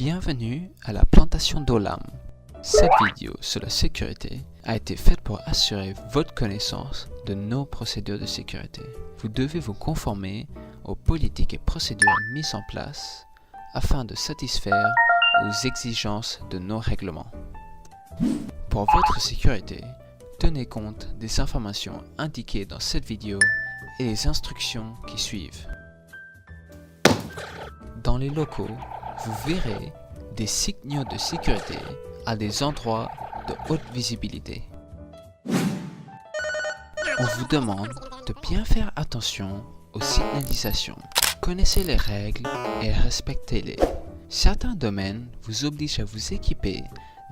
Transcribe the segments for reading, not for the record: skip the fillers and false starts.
Bienvenue à la plantation d'Olam. Cette vidéo sur la sécurité a été faite pour assurer votre connaissance de nos procédures de sécurité. Vous devez vous conformer aux politiques et procédures mises en place afin de satisfaire aux exigences de nos règlements. Pour votre sécurité, tenez compte des informations indiquées dans cette vidéo et les instructions qui suivent. Dans les locaux, vous verrez des signaux de sécurité à des endroits de haute visibilité. On vous demande de bien faire attention aux signalisations. Connaissez les règles et respectez-les. Certains domaines vous obligent à vous équiper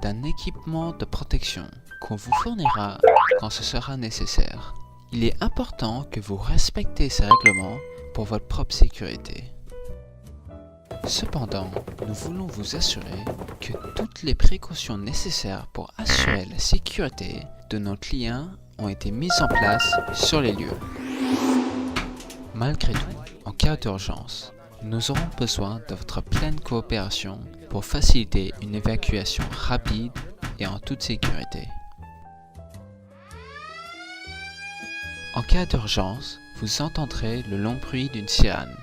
d'un équipement de protection qu'on vous fournira quand ce sera nécessaire. Il est important que vous respectez ces règlements pour votre propre sécurité. Cependant, nous voulons vous assurer que toutes les précautions nécessaires pour assurer la sécurité de nos clients ont été mises en place sur les lieux. Malgré tout, en cas d'urgence, nous aurons besoin de votre pleine coopération pour faciliter une évacuation rapide et en toute sécurité. En cas d'urgence, vous entendrez le long bruit d'une sirène.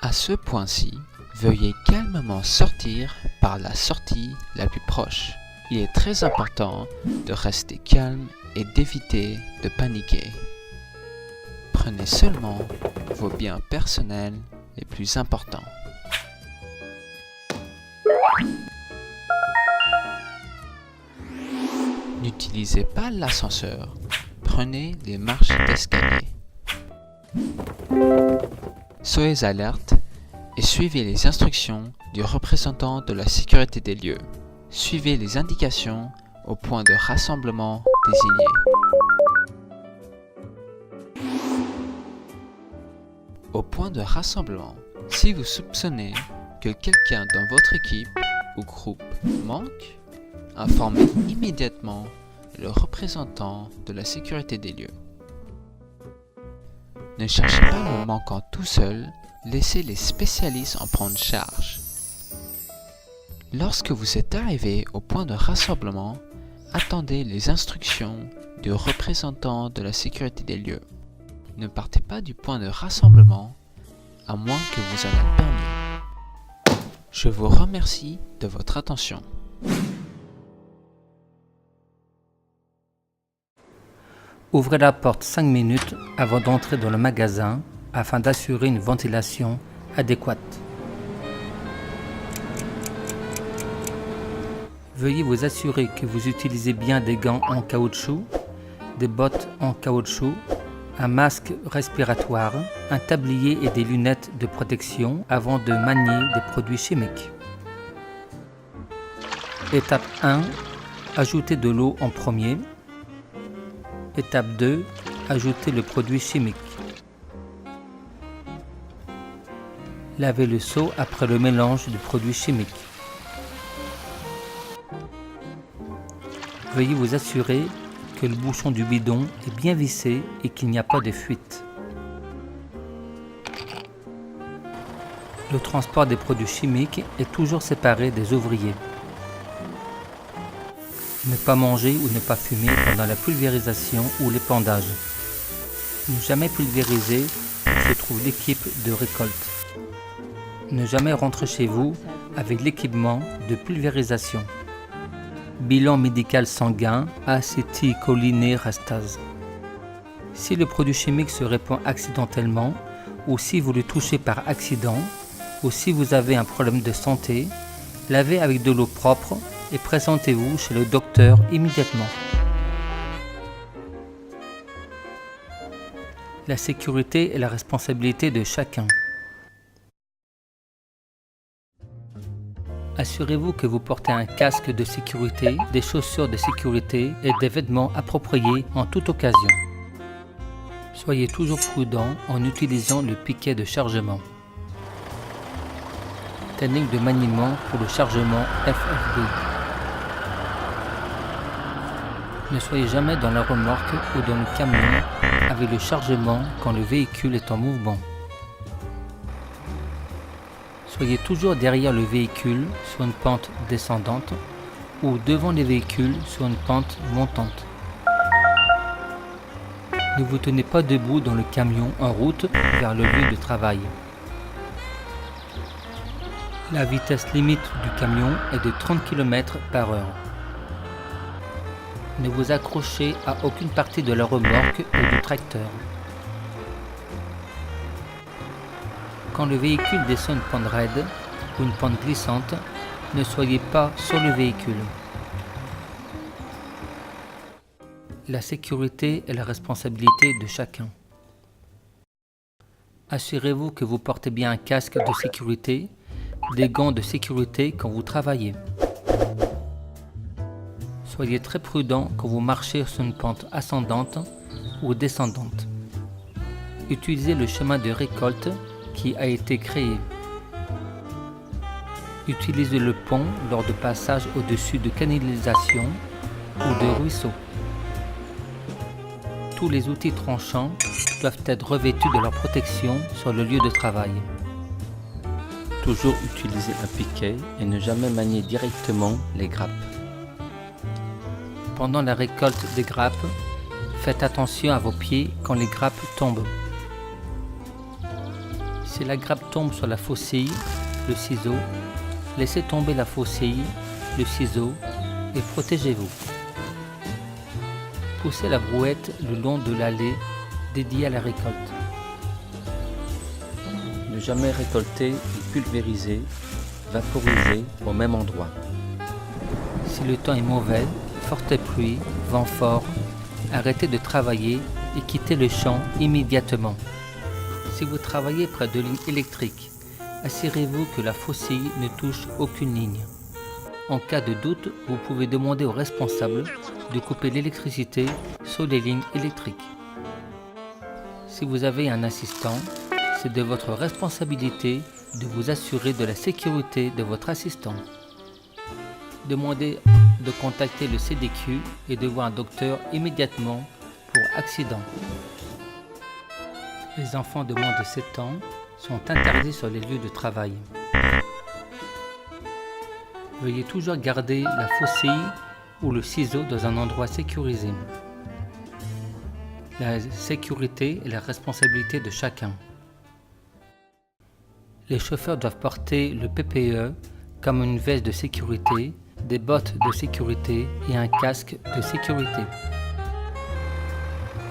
À ce point-ci, veuillez calmement sortir par la sortie la plus proche. Il est très important de rester calme et d'éviter de paniquer. Prenez seulement vos biens personnels les plus importants. N'utilisez pas l'ascenseur. Prenez les marches d'escalier. Soyez alerte et suivez les instructions du représentant de la sécurité des lieux. Suivez les indications au point de rassemblement désigné. Au point de rassemblement, si vous soupçonnez que quelqu'un dans votre équipe ou groupe manque, informez immédiatement le représentant de la sécurité des lieux. Ne cherchez pas le manquant tout seul, laissez les spécialistes en prendre charge. Lorsque vous êtes arrivé au point de rassemblement, attendez les instructions du représentant de la sécurité des lieux. Ne partez pas du point de rassemblement à moins que vous en ayez permis. Je vous remercie de votre attention. Ouvrez la porte 5 minutes avant d'entrer dans le magasin afin d'assurer une ventilation adéquate. Veuillez vous assurer que vous utilisez bien des gants en caoutchouc, des bottes en caoutchouc, un masque respiratoire, un tablier et des lunettes de protection avant de manier des produits chimiques. Étape 1. Ajoutez de l'eau en premier. Étape 2. Ajoutez le produit chimique. Lavez le seau après le mélange du produit chimique. Veuillez vous assurer que le bouchon du bidon est bien vissé et qu'il n'y a pas de fuite. Le transport des produits chimiques est toujours séparé des ouvriers. Ne pas manger ou ne pas fumer pendant la pulvérisation ou l'épandage. Ne jamais pulvériser où se trouve l'équipe de récolte. Ne jamais rentrer chez vous avec l'équipement de pulvérisation. Bilan médical sanguin, acétylcholinérastase. Si le produit chimique se répand accidentellement, ou si vous le touchez par accident, ou si vous avez un problème de santé, lavez avec de l'eau propre et présentez-vous chez le docteur immédiatement. La sécurité est la responsabilité de chacun. Assurez-vous que vous portez un casque de sécurité, des chaussures de sécurité et des vêtements appropriés en toute occasion. Soyez toujours prudent en utilisant le piquet de chargement. Technique de maniement pour le chargement FFB. Ne soyez jamais dans la remorque ou dans le camion avec le chargement quand le véhicule est en mouvement. Soyez toujours derrière le véhicule sur une pente descendante ou devant les véhicules sur une pente montante. Ne vous tenez pas debout dans le camion en route vers le lieu de travail. La vitesse limite du camion est de 30 km/h. Ne vous accrochez à aucune partie de la remorque ou du tracteur. Quand le véhicule descend une pente raide ou une pente glissante, ne soyez pas sur le véhicule. La sécurité est la responsabilité de chacun. Assurez-vous que vous portez bien un casque de sécurité, des gants de sécurité quand vous travaillez. Soyez très prudent quand vous marchez sur une pente ascendante ou descendante. Utilisez le chemin de récolte qui a été créé. Utilisez le pont lors de passage au-dessus de canalisations ou de ruisseaux. Tous les outils tranchants doivent être revêtus de leur protection sur le lieu de travail. Toujours utiliser un piquet et ne jamais manier directement les grappes. Pendant la récolte des grappes, faites attention à vos pieds quand les grappes tombent. Si la grappe tombe sur la faucille, le ciseau, laissez tomber la faucille, le ciseau et protégez-vous. Poussez la brouette le long de l'allée dédiée à la récolte. Ne jamais récolter et pulvériser, vaporiser au même endroit. Si le temps est mauvais, forte pluie, vent fort, arrêtez de travailler et quittez le champ immédiatement. Si vous travaillez près de lignes électriques, assurez-vous que la faucille ne touche aucune ligne. En cas de doute, vous pouvez demander au responsable de couper l'électricité sur les lignes électriques. Si vous avez un assistant, c'est de votre responsabilité de vous assurer de la sécurité de votre assistant. Demandez de contacter le CDQ et de voir un docteur immédiatement pour accident. Les enfants de moins de 7 ans sont interdits sur les lieux de travail. Veuillez toujours garder la faucille ou le ciseau dans un endroit sécurisé. La sécurité est la responsabilité de chacun. Les chauffeurs doivent porter le PPE comme une veste de sécurité, des bottes de sécurité et un casque de sécurité.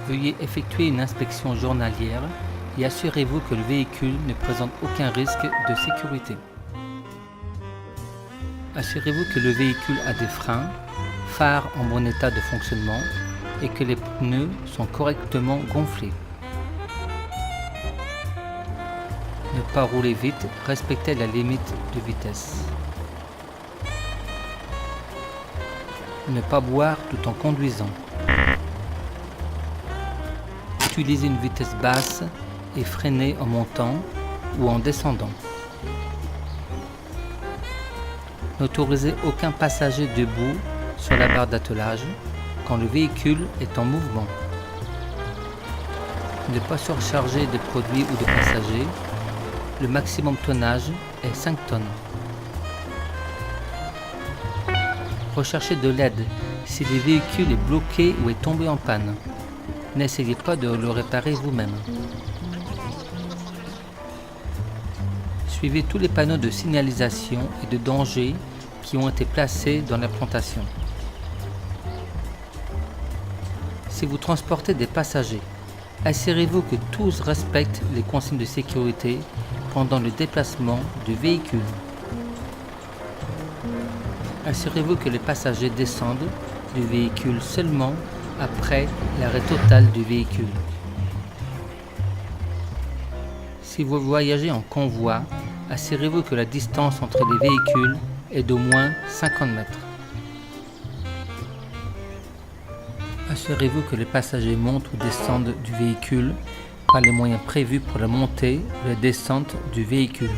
Veuillez effectuer une inspection journalière et assurez-vous que le véhicule ne présente aucun risque de sécurité. Assurez-vous que le véhicule a des freins, phares en bon état de fonctionnement et que les pneus sont correctement gonflés. Ne pas rouler vite, respectez la limite de vitesse. Ne pas boire tout en conduisant. Utilisez une vitesse basse et freinez en montant ou en descendant. N'autorisez aucun passager debout sur la barre d'attelage quand le véhicule est en mouvement. Ne pas surcharger de produits ou de passagers. Le maximum tonnage est 5 tonnes. Recherchez de l'aide si le véhicule est bloqué ou est tombé en panne. N'essayez pas de le réparer vous-même. Suivez tous les panneaux de signalisation et de danger qui ont été placés dans la plantation. Si vous transportez des passagers, assurez-vous que tous respectent les consignes de sécurité pendant le déplacement du véhicule. Assurez-vous que les passagers descendent du véhicule seulement après l'arrêt total du véhicule. Si vous voyagez en convoi, assurez-vous que la distance entre les véhicules est d'au moins 50 mètres. Assurez-vous que les passagers montent ou descendent du véhicule par les moyens prévus pour la montée ou la descente du véhicule.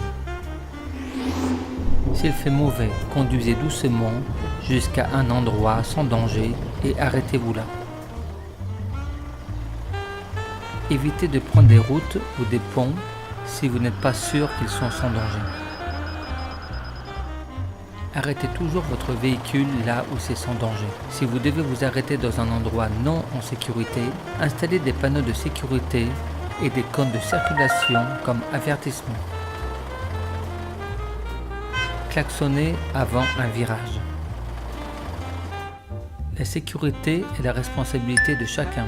S'il fait mauvais, conduisez doucement jusqu'à un endroit sans danger et arrêtez-vous là. Évitez de prendre des routes ou des ponts si vous n'êtes pas sûr qu'ils sont sans danger. Arrêtez toujours votre véhicule là où c'est sans danger. Si vous devez vous arrêter dans un endroit non en sécurité, installez des panneaux de sécurité et des cônes de circulation comme avertissement. Klaxonnez avant un virage. La sécurité est la responsabilité de chacun.